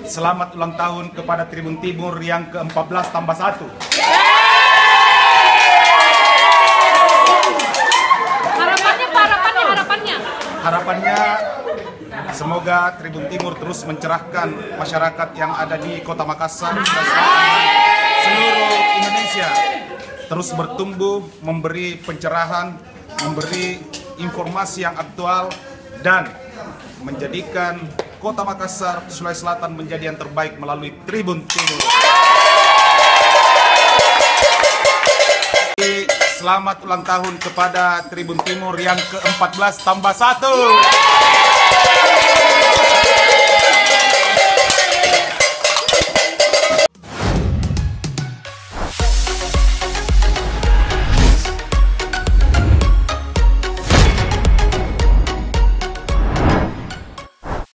Selamat ulang tahun kepada Tribun Timur yang ke-14 tambah 1. Harapannya semoga Tribun Timur terus mencerahkan masyarakat yang ada di Kota Makassar dan seluruh Indonesia, terus bertumbuh, memberi pencerahan, memberi informasi yang aktual, dan menjadikan Kota Makassar, Sulawesi Selatan menjadi yang terbaik melalui Tribun Timur. Selamat ulang tahun kepada Tribun Timur yang ke-14 tambah 1.